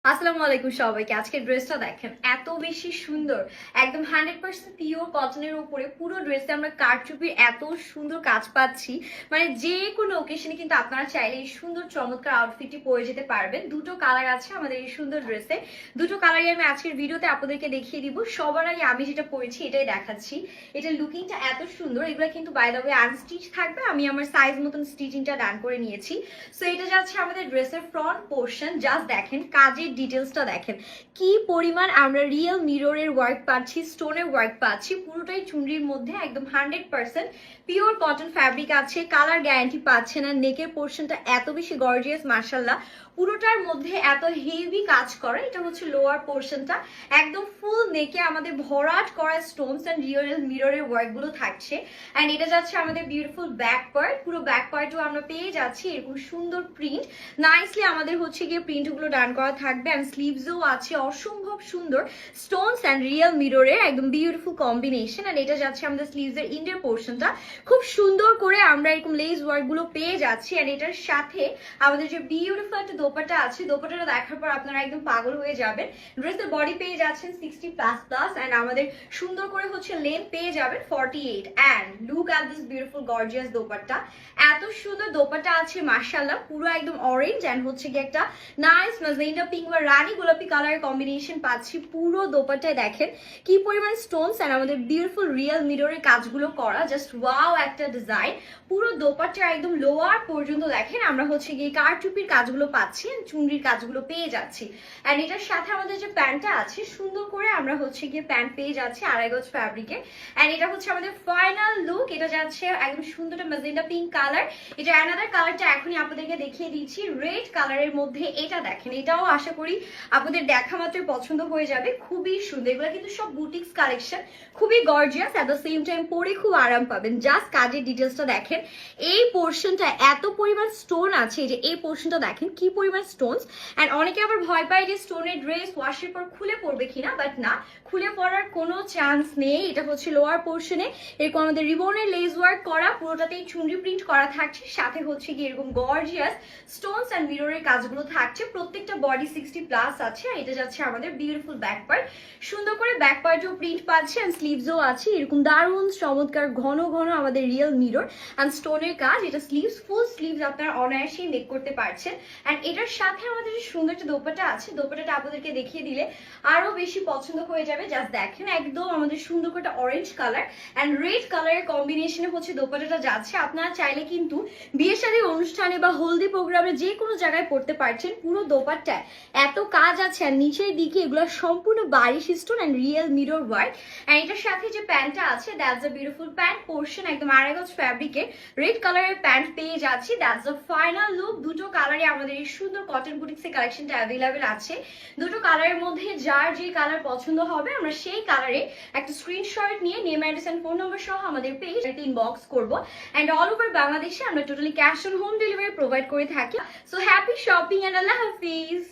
আসসালামু আলাইকুম সবাইকে। আজকের ড্রেসটা দেখেন এত বেশি সুন্দর, একদম 100% পিওর কটনের উপরে পুরো ড্রেসে আমরা কারচুপির এত সুন্দর কাজ পাচ্ছি। মানে যে কোনো ওকেশনে কিন্তু আপনারা চাইলে এই সুন্দর চমৎকার আউটফিটটি পরে যেতে পারবেন। দুটো কালার আছে আমাদের এই সুন্দর ড্রেসে, দুটো কালারই আমি আজকের ভিডিওতে আপনাদেরকে দেখিয়ে দিব। সবার আগে আমি যেটা পরেছি এটাই দেখাচ্ছি। এটার লুকিংটা এত সুন্দর, এগুলো কিন্তু বাই দ্য ওয়ে আনস্টিচ থাকবে, আমি আমার সাইজ মতন স্টিচিংটা ডান করে নিয়েছি। সো এটা যাচ্ছে আমাদের ড্রেসের ফ্রন্ট পোর্শন। জাস্ট দেখেন কাজের ডিটেলসটা দেখেন কি পরিমাণ আমরা রিয়েল মিররের ওয়ার্ক পাচ্ছি, স্টোনের ওয়ার্ক পাচ্ছি, পুরোটাই চুনরির মধ্যে একদম 100% পিওর কটন ফ্যাব্রিক আছে, কালার গ্যারান্টি পাচ্ছে না। নেকের পোর্শনটা এত বেশি গর্জিয়াস মাশাআল্লাহ, পুরোটার মধ্যে এত হেভি কাজ করা। এটা হচ্ছে লোয়ার পোর্শনটা, একদম ফুল নেকে আমাদের ভরাট করা স্টোনস এন্ড রিয়েল মিররের ওয়ার্ক গুলো থাকছে। এন্ড এটা যাচ্ছে আমাদের বিউটিফুল ব্যাক পার্ট, পুরো ব্যাক পার্টও আমরা পেয়ে যাচ্ছি এরকম সুন্দর প্রিন্ট। নাইসলি আমাদের হচ্ছে গিয়ে প্রিন্ট গুলো ডান করা থাকবে এন্ড স্লিভসও আছে অসম্ভব সুন্দর স্টোনস এন্ড রিয়েল মিররের একদম বিউটিফুল কম্বিনেশন। এন্ড এটা যাচ্ছে আমাদের স্লিভস এর ইন্ডার পোর্শনটা, খুব সুন্দর করে আমরা এরকম লেস ওয়ার্ক গুলো পেয়ে যাচ্ছি। এন্ড এটার সাথে আমাদের যে বিউটিফুল একটা দোপাট্টা আছে, দোপাট্টাটা দেখার পর আপনারা একদম পাগল হয়ে যাবেন। ড্রেসের বডি পেয়ে যাচ্ছেন 60++ এন্ড আমাদের সুন্দর করে হচ্ছে লেন্থ পেয়ে যাবেন 48। And look at this beautiful gorgeous dupatta, এত সুন্দর দোপাট্টা আছে মাশাআল্লাহ, পুরো একদম অরেঞ্জ এন্ড হচ্ছে কি একটা নাইস ম্যাজেন্টা পিঙ্ক বা রানী গোলাপি কালারের কম্বিনেশন পাচ্ছি। পুরো দোপাট্টায় দেখেন কি পরিমাণ স্টোনস এন্ড আমাদের বিউটিফুল রিয়েল মিররের কাজগুলো করা, জাস্ট ওয়াও একটা ডিজাইন। পুরো দোপাট্টা একদম লোয়ার পর্যন্ত দেখেন আমরা হচ্ছে গিয়ে কারচুপির কাজগুলো পাচ্ছি, চুনরির কাজগুলো পেয়ে যাচ্ছি। এন্ড এটার সাথে আমাদের যে প্যান্টটা আছে সুন্দর করে আমরা হচ্ছে গিয়ে প্যান্ট পেয়ে যাচ্ছি আড়াই গজ ফ্যাব্রিকে। এন্ড এটা হচ্ছে আমাদের ফাইনাল লুক, এটা যাচ্ছে একদম সুন্দর ম্যাজেন্টা পিঙ্ক কালার। এটা অ্যানাদার কালারটা এখনই আপনাদেরকে দেখিয়ে দিচ্ছি রেড কালারের মধ্যে। এটা দেখেন, এটাও আশা করি আপনাদের দেখা মাত্রই পছন্দ হয়ে যাবে, খুবই সুন্দর। এগুলো কিন্তু সব বুটিক্স কালেকশন, খুবই gorgeous, at the same time পরে খুব আরাম পাবেন। জাস্ট কাজের ডিটেলসটা দেখেন, এই পোর্শনটা এত পরিমাণ স্টোন আছে, এই যে এই পোর্শনটা দেখেন কি পরিমাণ স্টোনস। এন্ড অনেকে আবার ভয় পায় যে স্টোনের ড্রেস ওয়াশের পর খুলে পড়বে কিনা, বাট না, খুলে পড়ার কোনো চান্স নেই। এটা হচ্ছে লোয়ার পোর্শনে এরকম আমাদের রিবনের লেস ওয়ার্ক করা, পুরোটাতেই চুনরি প্রিন্ট করা থাকছে, সাথে হচ্ছে কি এরকম গর্জিয়াস স্টোনস এন্ড মিররের কাজগুলো থাকছে। প্রত্যেকটা বডি 60+ আছে। এটা যাচ্ছে আমাদের বিউটিফুল ব্যাক পার্ট, সুন্দর করে ব্যাক পার্টও প্রিন্ট পাচ্ছে এন্ড স্লিভসও আছে এরকম দারুণ চমৎকার ঘন ঘন আমাদের রিয়েল মিরর এন্ড স্টোনের কাজ। এটা স্লিভস, ফুল স্লিভস আপনারা অনায়াসেই মেক করতে পারছেন। এন্ড এটার সাথে আমাদের যে সুন্দর একটা দোপাট্টা আছে, দোপাট্টাটা আপনাদেরকে দেখিয়ে দিলে আরো বেশি পছন্দ হয়ে যাবে। জাস্ট দেখেন একদম আমাদের সুন্দর করে অরেঞ্জ কালার এন্ড রেড কালারের কম্বিনেশনে হচ্ছে দোপাট্টাটা যাচ্ছে। আপনারা চাইলে কিন্তু বিয়ে শাদীর অনুষ্ঠানে বা হলদি প্রোগ্রামে যে কোনো জায়গায় পড়তে পারছেন। পুরো দোপাট্টায় এত কাজ আছে আর নিচের দিকে এগুলো সম্পূর্ণ বারিশ stone and real mirror work. And এটার সাথে যে প্যান্টটা আছে, that's a beautiful pant portion, একদম আড়াই গজ ফ্যাব্রিকে রেড কালারের প্যান্ট পেয়ে যাচ্ছি। That's the final look. দুটো কালারে আমাদের এই সুন্দর কটন বুটিক্সের কালেকশনটা অ্যাভেলেবেল আছে। দুটো কালারের মধ্যে যার যে কালার পছন্দ হবে আমরা সেই কালারে একটা স্ক্রিনশট নিয়ে name address and phone number সহ আমাদের পেজ ইনবক্স করবো। এন্ড অল ওভার বাংলাদেশে আমরা totally cash on home delivery provide করে থাকি। So happy shopping and Allah Hafiz.